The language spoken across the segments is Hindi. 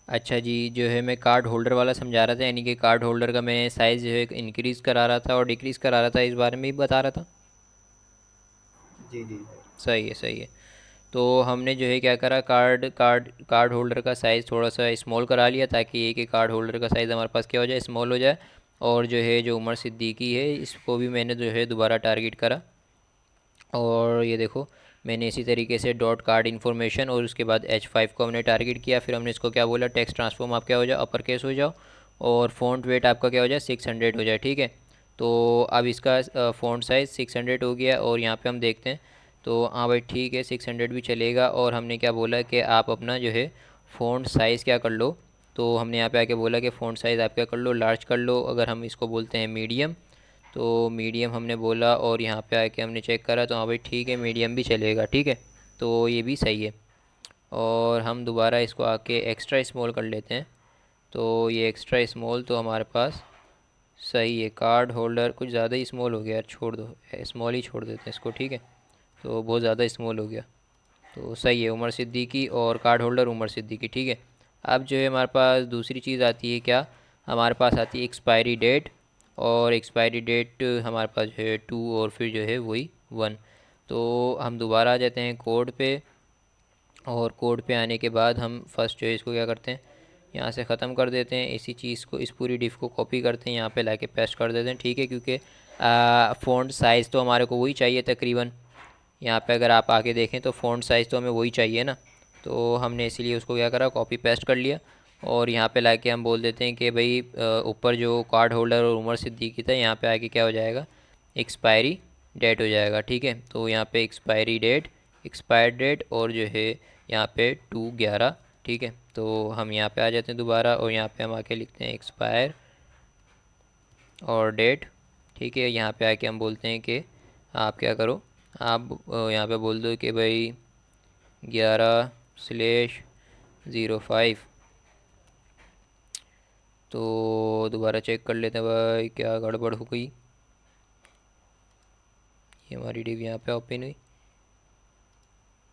अच्छा जी, जो है मैं कार्ड होल्डर वाला समझा रहा था, यानी कि कार्ड होल्डर का मैं साइज़ जो है इंक्रीज़ करा रहा था और डिक्रीज़ करा रहा था, इस बारे में ही बता रहा था। जी जी। सही है, सही है। तो हमने जो है क्या करा, कार्ड होल्डर का साइज़ थोड़ा सा स्मॉल करा लिया, ताकि एक एक कार्ड होल्डर का साइज़ हमारे पास क्या हो जाए, स्मॉल हो जाए। और जो है जो उमर सिद्दीकी है, इसको भी मैंने जो है दोबारा टारगेट करा। और ये देखो, मैंने इसी तरीके से डॉट कार्ड इन्फॉर्मेशन और उसके बाद H5 को हमने टारगेट किया। फिर हमने इसको क्या बोला, टेक्स्ट ट्रांसफॉर्म आप क्या हो जाओ, अपर केस हो जाओ, और फ़ॉन्ट वेट आपका क्या हो जाए, 600 हो जाए। ठीक है। तो अब इसका फ़ॉन्ट साइज़ 600 हो गया, और यहाँ पे हम देखते हैं। तो हाँ भाई ठीक है, 600 भी चलेगा। और हमने क्या बोला कि आप अपना जो है फ़ॉन्ट साइज़ क्या कर लो। तो हमने यहाँ पे आके बोला कि फ़ॉन्ट साइज़ आप क्या कर लो, लार्ज कर लो। अगर हम इसको बोलते हैं मीडियम, तो मीडियम हमने बोला, और यहाँ पे आके हमने चेक करा, तो हाँ भाई ठीक है, मीडियम भी चलेगा। ठीक है, तो ये भी सही है। और हम दोबारा इसको आके एक्स्ट्रा स्मॉल कर लेते हैं। तो ये एक्स्ट्रा स्मॉल तो हमारे पास सही है। कार्ड होल्डर कुछ ज़्यादा ही स्मॉल हो गया यार, छोड़ दो, स्मॉल ही छोड़ देते हैं इसको। ठीक है, तो बहुत ज़्यादा स्मॉल हो गया। तो सही है, उमर सिद्दीकी और कार्ड होल्डर उमर सिद्दीकी। ठीक है। अब जो है हमारे पास दूसरी चीज़ आती है क्या, हमारे पास आती है एक्सपायरी डेट। और एक्सपायरी डेट हमारे पास जो है 2, और फिर जो है वही 1। तो हम दोबारा आ जाते हैं कोड पे। और कोड पे आने के बाद हम फर्स्ट जो है इसको क्या करते हैं, यहाँ से ख़त्म कर देते हैं। इसी चीज़ को, इस पूरी डिफ को कॉपी करते हैं, यहाँ पे लाके पेस्ट कर देते हैं। ठीक है, क्योंकि फ़ॉन्ट साइज़ तो हमारे को वही चाहिए तकरीबन। यहाँ पे अगर आप आके देखें तो फ़ॉन्ट साइज़ तो हमें वही चाहिए ना। तो हमने इसीलिए उसको क्या करा, कॉपी पेस्ट कर लिया। और यहाँ पे लाके हम बोल देते हैं कि भाई ऊपर जो कार्ड होल्डर और उमर सिद्दीकी था, यहाँ पे आके क्या हो जाएगा, एक्सपायरी डेट हो जाएगा। ठीक है, तो यहाँ पे एक्सपायरी डेट, एक्सपायर डेट, और जो है यहाँ पे 2/11। ठीक है, तो हम यहाँ पे आ जाते हैं दोबारा, और यहाँ पे हम आके लिखते हैं एक्सपायर और डेट। ठीक है, यहाँ पे आके हम बोलते हैं कि आप क्या करो, आप यहाँ पे बोल दो कि भाई 11/05। तो दोबारा चेक कर लेते हैं भाई, क्या गड़बड़ हो गई। ये हमारी डिव यहाँ पे ओपन हुई।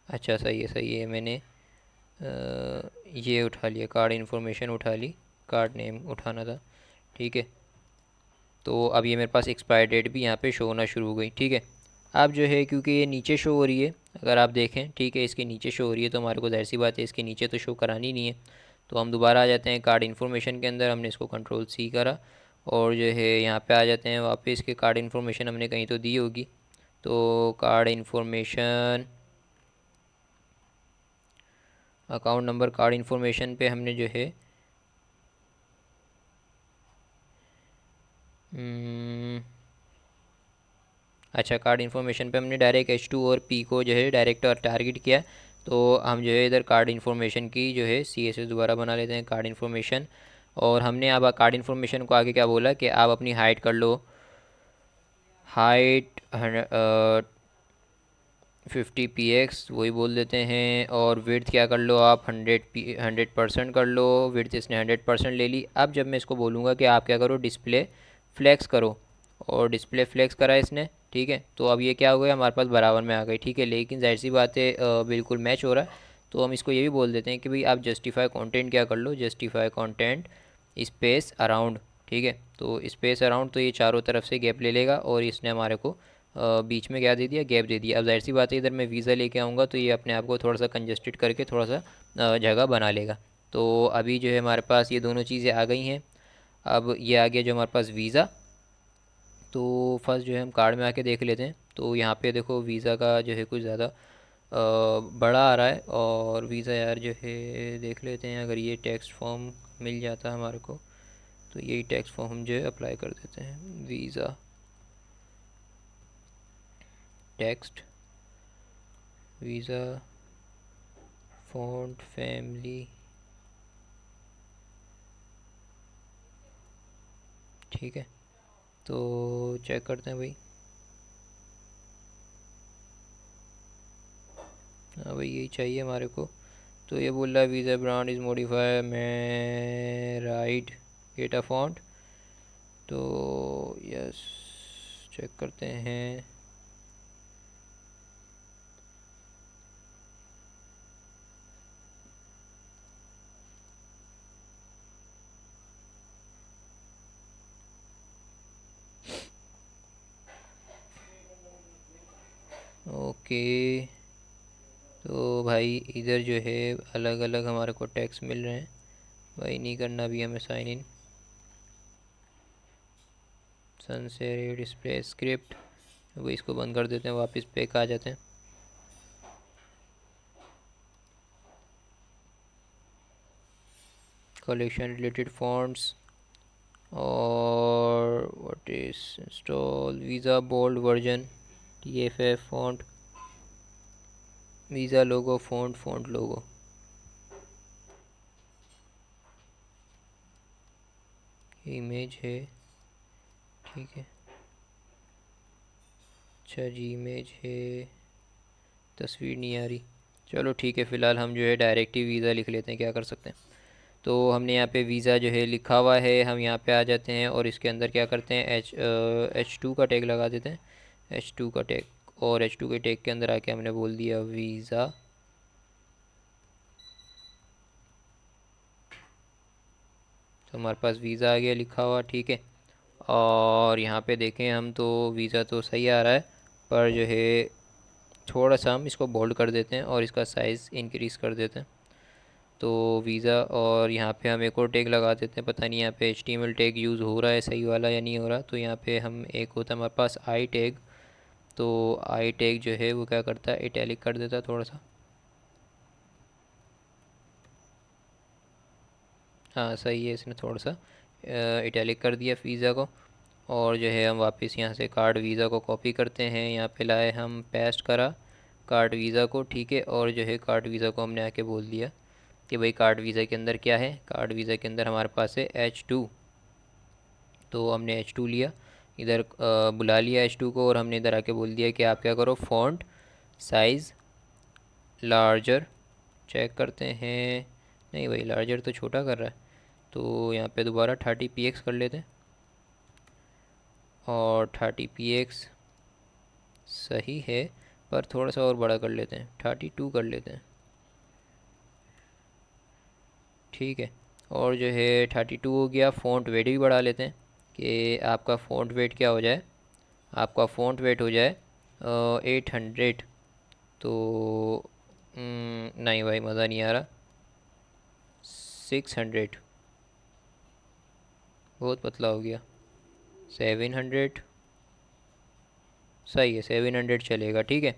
अच्छा, सही है, सही है। मैंने ये उठा लिया, कार्ड इन्फॉर्मेशन उठा ली, कार्ड नेम उठाना था। ठीक है, तो अब ये मेरे पास एक्सपायर डेट भी यहाँ पे शो होना शुरू हो गई। ठीक है, अब जो है क्योंकि ये नीचे शो हो रही है, अगर आप देखें, ठीक है, इसके नीचे शो हो रही है, तो हमारे को ज़ाहिर सी बात है इसके नीचे तो शो करानी नहीं है। तो हम दोबारा आ जाते हैं कार्ड इन्फॉर्मेशन के अंदर, हमने इसको कंट्रोल सी करा। और जो है यहाँ पे आ जाते हैं वापस, के कार्ड इन्फॉर्मेशन हमने कहीं तो दी होगी। तो card information, account number, card information पे हमने जो है हम्म, अच्छा, कार्ड इन्फॉर्मेशन पे हमने डायरेक्ट H2 और P को जो है डायरेक्ट और टारगेट किया। तो हम जो है इधर कार्ड इन्फॉर्मेशन की जो है CSS दोबारा बना लेते हैं, कार्ड इन्फॉर्मेशन। और हमने अब कार्ड इन्फॉर्मेशन को आगे क्या बोला कि आप अपनी हाइट कर लो, हाइट 50 px वही बोल देते हैं। और विड्थ क्या कर लो आप, 100% कर लो। विड्थ इसने 100% ले ली। अब जब मैं इसको बोलूँगा कि आप क्या करो, डिस्प्ले फ्लेक्स करो, और डिस्प्ले फ्लेक्स करा इसने। ठीक है, तो अब ये क्या हो गया, हमारे पास बराबर में आ गई। ठीक है, लेकिन जाहिर सी बात है बिल्कुल मैच हो रहा है। तो हम इसको ये भी बोल देते हैं कि भाई आप जस्टिफाई कंटेंट क्या कर लो, जस्टिफाई कंटेंट स्पेस अराउंड। ठीक है, तो स्पेस अराउंड, तो ये चारों तरफ से गैप ले लेगा, और इसने हमारे को बीच में क्या दे दिया, गैप दे दिया। अब जाहिर सी बात है इधर मैं वीज़ा लेके आऊँगा, तो ये अपने आप को थोड़ा सा कंजस्टेड करके थोड़ा सा जगह बना लेगा। तो अभी जो है हमारे पास ये दोनों चीज़ें आ गई हैं। अब ये आ गया जो हमारे पास वीज़ा। तो फर्स्ट जो है हम कार्ड में आके देख लेते हैं। तो यहाँ पे देखो वीज़ा का जो है कुछ ज़्यादा बड़ा आ रहा है। और वीज़ा यार जो है देख लेते हैं, अगर ये टेक्स्ट फॉर्म मिल जाता है हमारे को, तो यही टेक्स्ट फॉर्म हम जो है अप्लाई कर देते हैं, visa text, visa font family. ठीक है, तो चेक करते हैं भाई। हाँ भाई, यही चाहिए हमारे को। तो ये बोल रहा है वीज़ा ब्रांड इज़ मॉडिफाई, मैं राइट गेटा फॉन्ट। तो यस, चेक करते हैं। ओके। तो भाई इधर जो है अलग अलग हमारे को टैक्स मिल रहे हैं। भाई नहीं करना अभी हमें sign in. Sunset display script, वो इसको बंद कर देते हैं, वापस पे आ जाते हैं। कलेक्शन रिलेटेड फॉन्ट्स, और what is install visa bold version, TFF font, visa logo font, font logo. Image है, ठीक है। अच्छा जी, इमेज है, तस्वीर नहीं आ रही। चलो ठीक है, फ़िलहाल हम जो है डायरेक्ट ही वीज़ा लिख लेते हैं, क्या कर सकते हैं। तो हमने यहाँ पे वीज़ा जो है लिखा हुआ है, हम यहाँ पे आ जाते हैं और इसके अंदर क्या करते हैं, H2 का टैग लगा देते हैं। H2 का टैग, और H2 के टैग के अंदर आके हमने बोल दिया वीज़ा। तो हमारे पास वीज़ा आ गया लिखा हुआ, ठीक है। और यहाँ पे देखें हम तो वीज़ा तो सही आ रहा है, पर जो है थोड़ा सा हम इसको बोल्ड कर देते हैं और इसका साइज़ इंक्रीज़ कर देते हैं। तो वीज़ा, और यहाँ पे हम एक और टैग लगा देते हैं, पता नहीं यहाँ पे HTML टैग यूज़ हो रहा है सही वाला या नहीं हो रहा। तो यहाँ पे हम, एक होता है हमारे पास आई टैग, तो आई टैग जो है वो क्या करता है, इटैलिक कर देता है थोड़ा सा। हाँ सही है, इसने थोड़ा सा इटैलिक कर दिया वीज़ा को। और जो है हम वापस यहाँ से कार्ड वीज़ा को कॉपी करते हैं, यहाँ पे लाए हम पेस्ट करा कार्ड वीज़ा को, ठीक है। और जो है कार्ड वीज़ा को हमने आके बोल दिया कि भाई कार्ड वीज़ा के अंदर क्या है, कार्ड वीज़ा के अंदर हमारे पास है H2। तो हमने H2 लिया, इधर बुला लिया H2 को, और हमने इधर आके बोल दिया कि आप क्या करो, फ़ॉन्ट साइज़ लार्जर, चेक करते हैं। नहीं भाई, लार्जर तो छोटा कर रहा है, तो यहाँ पे दोबारा 30px कर लेते हैं, और 30px सही है, पर थोड़ा सा और बड़ा कर लेते हैं, 32 कर लेते हैं, ठीक है। और जो है 32 हो गया। फ़ॉन्ट वेट भी बढ़ा लेते हैं कि आपका फ़ॉन्ट वेट क्या हो जाए, आपका फ़ॉन्ट वेट हो जाए 800। तो नहीं भाई, मज़ा नहीं आ रहा, 600 बहुत पतला हो गया, 700 सही है, 700 चलेगा, ठीक है।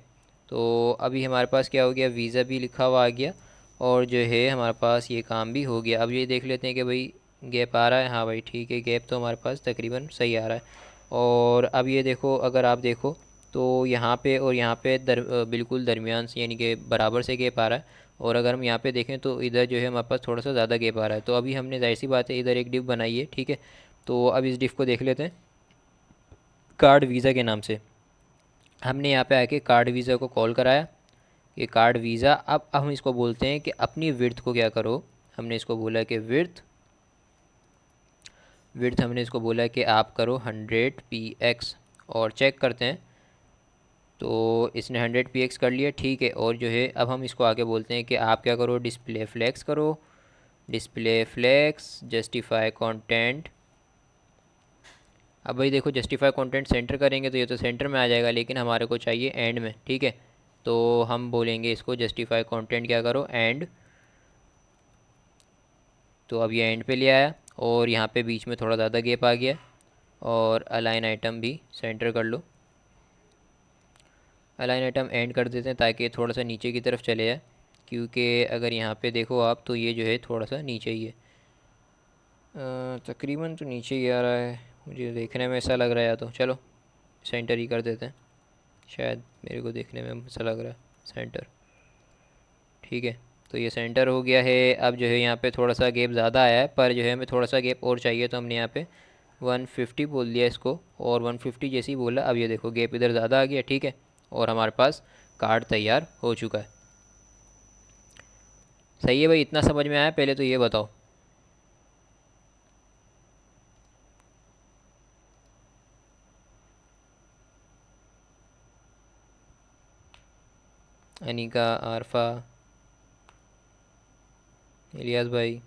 तो अभी हमारे पास क्या हो गया, वीज़ा भी लिखा हुआ आ गया, और जो है हमारे पास ये काम भी हो गया। अब ये देख लेते हैं कि भाई गैप आ रहा है, हाँ भाई ठीक है, गैप तो हमारे पास तकरीबन सही आ रहा है। और अब ये देखो, अगर आप देखो तो यहाँ पे और यहाँ पे बिल्कुल दरमियान से, यानी कि बराबर से गैप आ रहा है। और अगर हम यहाँ पे देखें तो इधर जो है हमारे पास थोड़ा सा ज़्यादा गैप आ रहा है। तो अभी हमने जाहिर सी बात है इधर एक डिव बनाई है, ठीक है। तो अब इस डिव को देख लेते हैं, कार्ड वीज़ा के नाम से हमने यहाँ पे आके कार्ड वीज़ा को कॉल कराया। ये कार्ड वीज़ा, अब हम इसको बोलते हैं कि अपनी विड्थ को क्या करो, हमने इसको बोला कि विड्थ, हमने इसको बोला कि आप करो 100px, और चेक करते हैं। तो इसने 100px कर लिया, ठीक है। और जो है अब हम इसको आगे बोलते हैं कि आप क्या करो, डिस्प्ले फ्लेक्स करो, डिस्प्ले फ्लेक्स जस्टिफाई कंटेंट। अब भाई देखो, जस्टिफाई कंटेंट सेंटर करेंगे तो ये तो सेंटर में आ जाएगा, लेकिन हमारे को चाहिए एंड में, ठीक है। तो हम बोलेंगे इसको जस्टिफाई कंटेंट क्या करो, एंड। तो अब ये एंड पे ले आया, और यहाँ पे बीच में थोड़ा ज़्यादा गैप आ गया, और अलाइन आइटम भी सेंटर कर लो। अलाइन आइटम एंड कर देते हैं ताकि ये थोड़ा सा नीचे की तरफ चले जाए, क्योंकि अगर यहाँ पे देखो आप तो ये जो है थोड़ा सा नीचे ही है, तकरीबन तो नीचे ही आ रहा है, मुझे देखने में ऐसा लग रहा है। या तो चलो सेंटर ही कर देते हैं, शायद मेरे को देखने में ऐसा लग रहा है सेंटर, ठीक है। तो ये सेंटर हो गया है। अब जो है यहाँ पे थोड़ा सा गैप ज़्यादा आया है, पर जो है हमें थोड़ा सा गैप और चाहिए, तो हमने यहाँ पे 150 बोल दिया इसको, और 150 जैसे ही बोला, अब ये देखो गैप इधर ज़्यादा आ गया, ठीक है। और हमारे पास कार्ड तैयार हो चुका है। सही है भाई, इतना समझ में आया, पहले तो ये बताओ। अनिका, आरफा, इलियास भाई।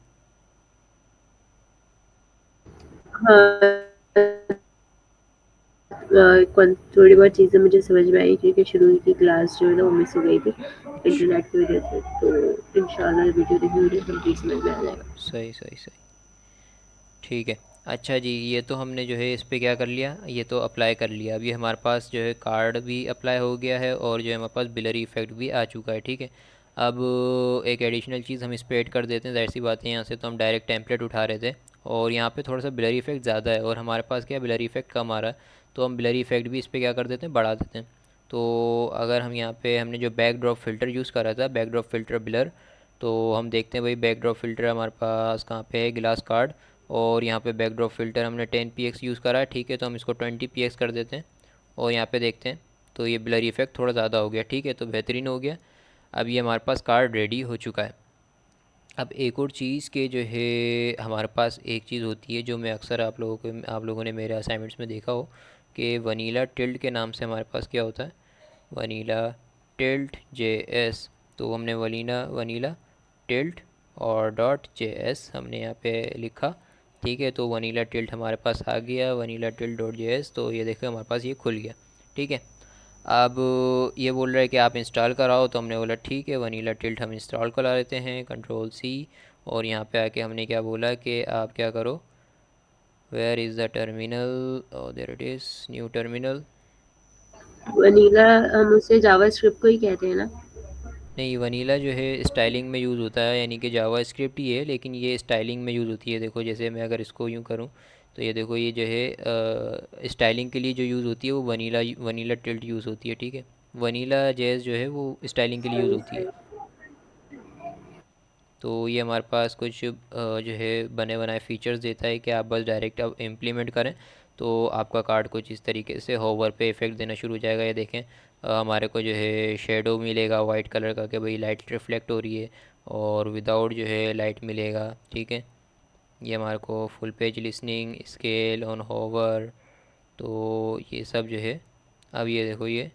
हाँ थोड़ी बहुत चीज़ें मुझे समझ में आई क्योंकि शुरू की क्लास जो है ना वो मिस हो गई थी अच्छा, इंटरनेट की वजह से। तो इंशाल्लाह वीडियो देखी मुझे कंप्लीट समझ में आ जाएगा। सही सही सही। ठीक है। अच्छा जी, ये तो हमने जो है इस पे क्या कर लिया, ये तो अप्लाई कर लिया। अभी हमारे पास जो है कार्ड भी अप्लाई हो गया है और जो है हमारे पास बिलरी इफ़ेक्ट भी आ चुका है। ठीक है। अब एक एडिशनल चीज़ हम इस पे ऐड कर देते हैं, ज़ाहिर सी बात है, यहाँ से तो हम डायरेक्ट टेम्पलेट उठा रहे थे और यहाँ पे थोड़ा सा बिलरी इफ़ेक्ट ज़्यादा है और हमारे पास क्या बिलरी इफ़ेक्ट कम आ रहा है, तो हम बिलरी इफ़ेक्ट भी इस पर क्या कर देते हैं, बढ़ा देते हैं। तो अगर हम यहाँ पे हमने जो बैक ड्रॉप फ़िल्टर यूज़ करा था, बैक ड्रॉप फ़िल्टर बिलर, तो हम देखते हैं भाई बैक ड्रॉप फ़िल्टर हमारे पास कहाँ पे है, ग्लास कार्ड। और यहाँ पे बैकड्रॉप फ़िल्टर हमने 10 px यूज़ करा है। ठीक है, तो हम इसको 20 px कर देते हैं और यहाँ पे देखते हैं तो ये ब्लर इफ़ेक्ट थोड़ा ज़्यादा हो गया। ठीक है, तो बेहतरीन हो गया। अब ये हमारे पास कार्ड रेडी हो चुका है। अब एक और चीज़ के जो है हमारे पास एक चीज़ होती है जो मैं अक्सर आप लोगों ने मेरे असाइनमेंट्स में देखा हो कि वनीला टिल्ड के नाम से हमारे पास क्या होता है, वनीला टिल्ट जे एस। तो हमने वनीला वनीला टिल्ट और डॉट जे एस हमने यहाँ पे लिखा। ठीक है, तो वनीला टिल्ट हमारे पास आ गया, vanilla tilt dot J S, तो ये देखो हमारे पास ये खुल गया। ठीक है। अब ये बोल रहा है कि आप इंस्टॉल कराओ, तो हमने बोला ठीक है, वनीला टिल्ट हम इंस्टॉल करा लेते हैं, कंट्रोल सी। और यहाँ पे आके हमने क्या बोला कि आप क्या करो, where is the terminal, there it is, new terminal. Vanilla हम उसे जावास्क्रिप्ट को ही कहते हैं ना? नहीं, वनीला जो है स्टाइलिंग में यूज़ होता है, यानी कि जावा स्क्रिप्ट ही है लेकिन ये स्टाइलिंग में यूज़ होती है। देखो जैसे मैं अगर इसको यूँ करूँ तो ये देखो, ये जो है स्टाइलिंग के लिए जो यूज़ होती है वो वनीला वनीला टिल्ट यूज़ होती है। ठीक है, वनीला जेस जो है वो स्टाइलिंग के लिए यूज़ सही होती है। सही। तो ये हमारे पास कुछ जो है बने बनाए फीचर्स देता है कि आप बस डायरेक्ट अब इम्प्लीमेंट करें तो आपका कार्ड कुछ इस तरीके से होवर पे इफ़ेक्ट देना शुरू हो जाएगा। ये देखें, हमारे को जो है शेडो मिलेगा वाइट कलर का कि भाई लाइट रिफ्लेक्ट हो रही है, और विदाउट जो है लाइट मिलेगा। ठीक है, ये हमारे को full page listening, scale on hover, तो ये सब जो है। अब ये देखो, ये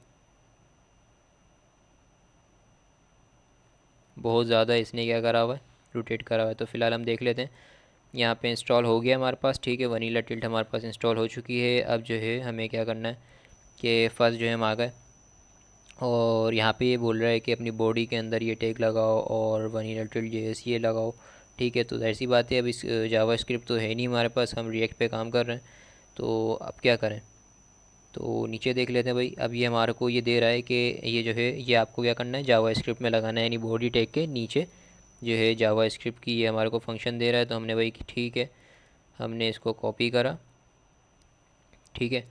बहुत ज़्यादा इसने क्या करा हुआ है, रोटेट करा हुआ है। तो फ़िलहाल हम देख लेते हैं। यहाँ पे इंस्टॉल हो गया हमारे पास। ठीक है, वनीला टिल्ट हमारे पास इंस्टॉल हो चुकी है। अब जो है हमें क्या करना है कि फ़र्स्ट जो है हम आ गए और यहाँ पे ये बोल रहा है कि अपनी बॉडी के अंदर ये टैग लगाओ और वनीला टिल्ट जेएस ये लगाओ। ठीक है, तो ऐसी बात है, अब इस जावा स्क्रिप्ट तो है नहीं हमारे पास, हम रिएक्ट पे काम कर रहे हैं। तो अब क्या करें, तो नीचे देख लेते हैं भाई। अब ये हमारे को ये दे रहा है कि ये जो है ये आपको क्या करना है, जावा स्क्रिप्ट में लगाना है, यानी बॉडी टैग के नीचे जो है जावा स्क्रिप्ट की ये हमारे को फंक्शन दे रहा है। तो हमने भाई कि ठीक है, हमने इसको कॉपी करा। ठीक है,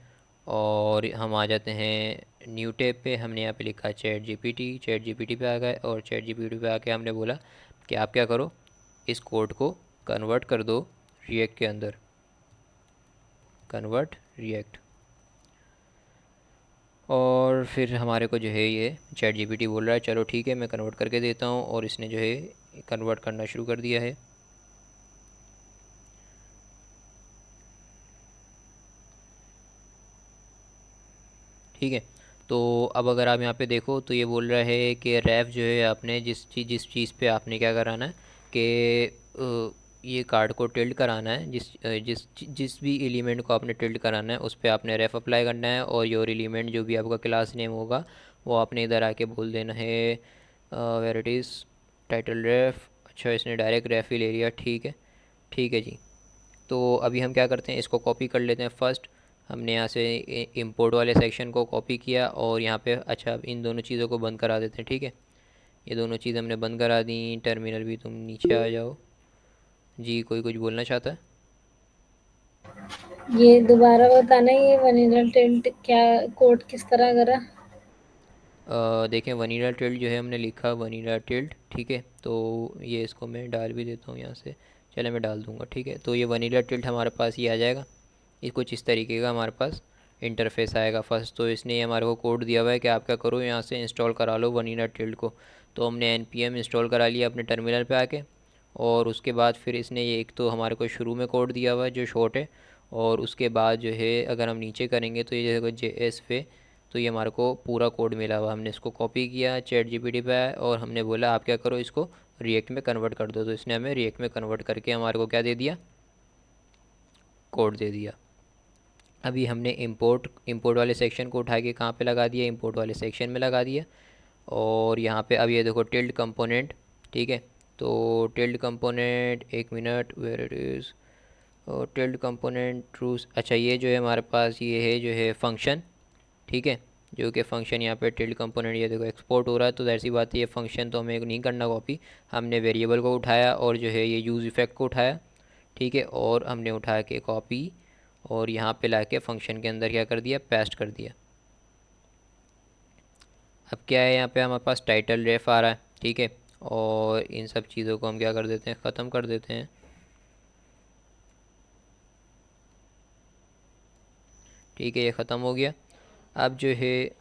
और हम आ जाते हैं न्यू टैब पे। हमने यहाँ पे लिखा चैट जीपीटी, चैट जीपीटी पे आ गए और चैट जीपीटी पे आके हमने बोला कि आप क्या करो, इस कोड को कन्वर्ट कर दो रिएक्ट के अंदर, कन्वर्ट रिएक्ट। और फिर हमारे को जो है ये चैट जीपीटी बोल रहा है चलो ठीक है मैं कन्वर्ट करके देता हूँ, और इसने जो है कन्वर्ट करना शुरू कर दिया है। ठीक है, तो अब अगर आप यहाँ पे देखो तो ये बोल रहा है कि रैफ जो है आपने जिस चीज़ पे आपने क्या कराना है कि ये कार्ड को टिल्ड कराना है, जिस भी एलिमेंट को आपने टिल्ड कराना है उस पे आपने रेफ अप्लाई करना है, और योर एलिमेंट जो भी आपका क्लास नेम होगा वो आपने इधर आके बोल देना है वेर इट इज़ टाइटल रेफ। अच्छा, इसने डायरेक्ट रेफ ही ले लिया। ठीक है, ठीक है जी। तो अभी हम क्या करते हैं, इसको कॉपी कर लेते हैं। फर्स्ट हमने यहाँ से इंपोर्ट वाले सेक्शन को कॉपी किया और यहाँ पे अच्छा अब इन दोनों चीज़ों को बंद करा देते हैं। ठीक है, ये दोनों चीज़ हमने बंद करा दी। टर्मिनल भी तुम नीचे आ जाओ। जी, कोई कुछ बोलना चाहता है? ये दोबारा बताना, ये वनीला टिल्ट क्या कोड किस तरह करा? देखें, वनीला टिल्ट जो है हमने लिखा वनीला टिल्ट। ठीक है, तो ये इसको मैं डाल भी देता हूँ यहाँ से। चले मैं डाल दूँगा। ठीक है, तो ये वनीला टिल्ट हमारे पास ये आ जाएगा। ये कुछ इस तरीके का हमारे पास इंटरफेस आएगा। फर्स्ट तो इसने हमारे को कोड दिया हुआ है कि आप क्या करो, यहाँ से इंस्टॉल करा लो वनीला टिल्ट को। तो हमने npm इंस्टॉल करा लिया अपने टर्मिनल पे आके, और उसके बाद फिर इसने ये एक तो हमारे को शुरू में कोड दिया हुआ है जो शॉर्ट है, और उसके बाद जो है अगर हम नीचे करेंगे तो ये देखो JS पे, तो ये हमारे को पूरा कोड मिला हुआ। हमने इसको कॉपी किया, चैट जीपीटी पे आया और हमने बोला आप क्या करो, इसको रिएक्ट में कन्वर्ट कर दो। तो इसने हमें रिएक्ट में कन्वर्ट करके हमारे को क्या दे दिया, कोड दे दिया। अभी हमने इंपोर्ट वाले सेक्शन को उठा के कहाँ पे लगा दिया, इंपोर्ट वाले सेक्शन में लगा दिया। और यहाँ पे अब ये देखो टिल्ड कंपोनेंट, ठीक है। तो टिल्ड कंपोनेंट, एक मिनट, वेयर इट इज़, और टिल्ड कंपोनेंट ट्रूस, अच्छा ये जो है हमारे पास ये है जो है फंक्शन, ठीक है। जो कि फ़ंक्शन यहाँ पे टिल्ड कंपोनेंट, ये देखो एक्सपोर्ट हो रहा है, तो ज़ाहिर सी बात है ये फंक्शन तो हमें नहीं करना कॉपी, हमने वेरिएबल को उठाया और जो है ये यूज़ इफ़ेक्ट को उठाया, ठीक है। और हमने उठा के कॉपी और यहाँ पे लाके फंक्शन के अंदर क्या कर दिया, पेस्ट कर दिया। अब क्या है, यहाँ पे हमारे पास टाइटल रेफ आ रहा है, ठीक है। और इन सब चीज़ों को हम क्या कर देते हैं, ख़त्म कर देते हैं, ठीक है। ये ख़त्म हो गया। अब जो है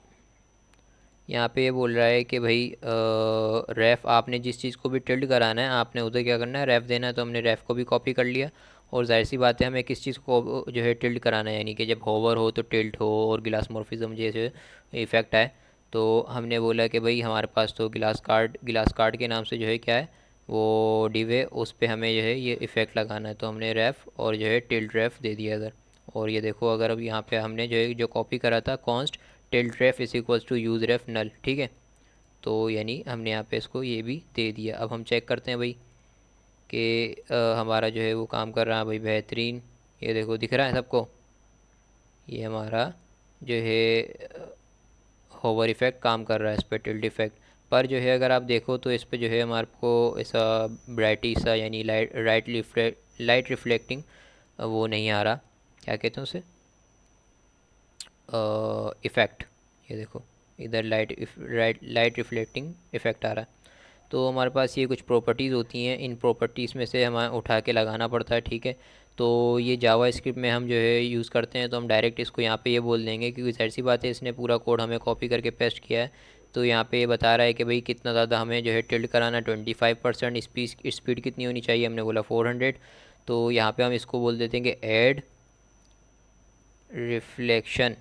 यहाँ पे ये बोल रहा है कि भाई रेफ़, आपने जिस चीज़ को भी टिल्ड कराना है आपने उधर क्या करना है, रेफ़ देना है। तो हमने रेफ़ को भी कॉपी कर लिया। और जाहिर सी बात है हमें किस चीज़ को जो है टिल्ड कराना है, यानी कि जब होवर हो तो टिल्ट हो और गिलासमॉर्फिज्म जैसे इफ़ेक्ट आए। तो हमने बोला कि भाई हमारे पास तो गिलास कार्ड के नाम से जो है क्या है वो डिव है, उस पर हमें जो है ये इफ़ेक्ट लगाना है। तो हमने रेफ़ और जो है टिल्ट रेफ़ दे दिया इधर। और ये देखो अगर अब यहाँ पे हमने जो है जो कॉपी करा था const tilt ref is equals to use ref null, ठीक है। तो यानी हमने यहाँ पे इसको ये भी दे दिया। अब हम चेक करते हैं भाई कि हमारा जो है वो काम कर रहा है भाई, बेहतरीन। ये देखो दिख रहा है सबको, ये हमारा जो है होवर इफ़ेक्ट काम कर रहा है इस पर, टिल्ट इफ़ेक्ट पर। जो है अगर आप देखो तो इस पर जो है हमारे को ऐसा ब्राइटी सा, यानी लाइट रिफ्लेक्टिंग वो नहीं आ रहा, क्या कहते हैं उसे, इफ़ेक्ट। ये देखो इधर लाइट रिफ्लेक्टिंग इफ़ेक्ट आ रहा है। तो हमारे पास ये कुछ प्रॉपर्टीज़ होती हैं, इन प्रॉपर्टीज़ में से हमें उठा के लगाना पड़ता है, ठीक है। तो ये जावा स्क्रिप्ट में हम जो है यूज़ करते हैं, तो हम डायरेक्ट इसको यहाँ पे ये बोल देंगे, क्योंकि ज़ाहिर सी बात है इसने पूरा कोड हमें कॉपी करके पेस्ट किया है। तो यहाँ पे ये बता रहा है कि भाई कितना ज़्यादा हमें जो है टिल्ड कराना, 25%। स्पीड कितनी होनी चाहिए, हमने बोला 400। तो यहाँ पे हम इसको बोल देते हैं कि ऐड रिफ्लेक्शन।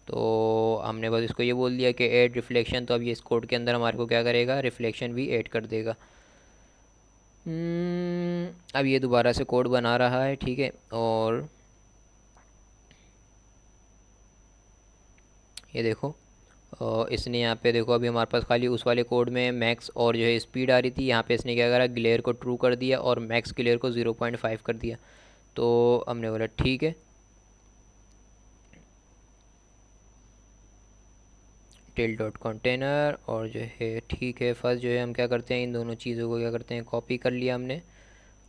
तो हमने बस इसको ये बोल दिया कि ऐड रिफ्लेक्शन। तो अब ये इस कोड के अंदर हमारे को क्या करेगा, रिफ्लेक्शन भी ऐड कर देगा। अब ये दोबारा से कोड बना रहा है, ठीक है। और ये देखो इसने यहाँ पे देखो, अभी हमारे पास खाली उस वाले कोड में मैक्स और जो है स्पीड आ रही थी, यहाँ पे इसने क्या करा, ग्लेयर को ट्रू कर दिया और मैक्स ग्लेयर को 0.5 कर दिया। तो हमने बोला ठीक है, टिल डॉट कंटेनर, और जो है ठीक है। फर्स्ट जो है हम क्या करते हैं, इन दोनों चीज़ों को क्या करते हैं, कॉपी कर लिया हमने।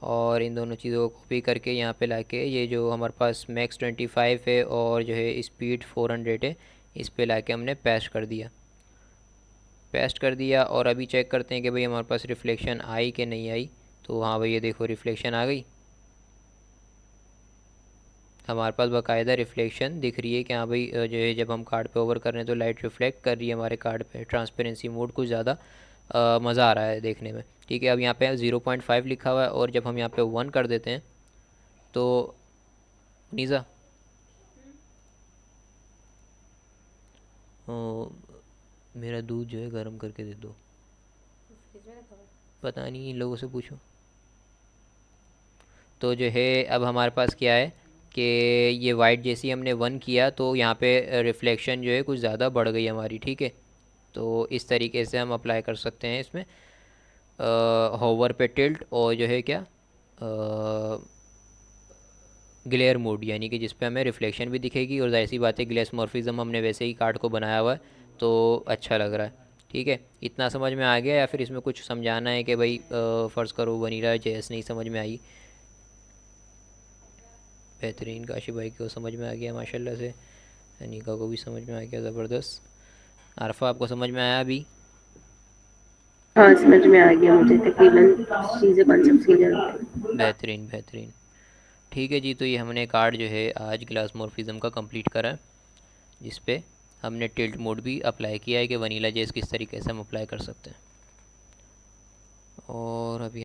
और इन दोनों चीज़ों को कॉपी करके यहाँ पे लाके ये जो हमारे पास मैक्स 25 है और जो है स्पीड 400 है, इस पे लाके हमने पेस्ट कर दिया। और अभी चेक करते हैं कि भाई हमारे पास रिफ्लेक्शन आई कि नहीं आई। तो हाँ भाई ये देखो रिफ्लेक्शन आ गई, हमारे पास बाकायदा रिफ्लेक्शन दिख रही है कि हाँ भाई जो है जब हम कार्ड पे ओवर कर रहे हैं तो लाइट रिफ्लेक्ट कर रही है हमारे कार्ड पे। ट्रांसपेरेंसी मोड कुछ ज़्यादा मज़ा आ रहा है देखने में, ठीक है। अब यहाँ पे 0.5 लिखा हुआ है, और जब हम यहाँ पे 1 कर देते हैं तो नीज़ा मेरा दूध जो है गर्म करके दे दो, पता नहीं इन लोगों से पूछो। तो जो है अब हमारे पास क्या है कि ये वाइट जैसी हमने 1 किया तो यहाँ पे रिफ्लेक्शन जो है कुछ ज़्यादा बढ़ गई हमारी, ठीक है। तो इस तरीके से हम अप्लाई कर सकते हैं इसमें होवर पे टिल्ट, और जो है क्या ग्लेयर मोड, यानी कि जिस पे हमें रिफ्लेक्शन भी दिखेगी। और जाहिर सी बात है ग्लेसमॉर्फिज्म हमने वैसे ही कार्ड को बनाया हुआ है तो अच्छा लग रहा है, ठीक है। इतना समझ में आ गया, या फिर इसमें कुछ समझाना है कि भाई फ़र्ज़ करो वनीला जेस नहीं समझ में आई। बेहतरीन, काशी भाई को समझ में आ गया माशाल्लाह से, अनीका को भी समझ में आ गया, ज़बरदस्त। आरफा आपको समझ में आया अभी? हाँ, समझ में आ गया मुझे तकरीबन चीज़ें, कॉन्सेप्ट्स क्लियर हो गए। बेहतरीन बेहतरीन, ठीक है जी। तो ये हमने कार्ड जो है आज ग्लासमॉर्फिज्म का कंप्लीट करा, जिस पे हमने टिल्ट मोड भी अप्लाई किया है कि वनीला जेस किस तरीके से हम अप्लाई कर सकते हैं। और अभी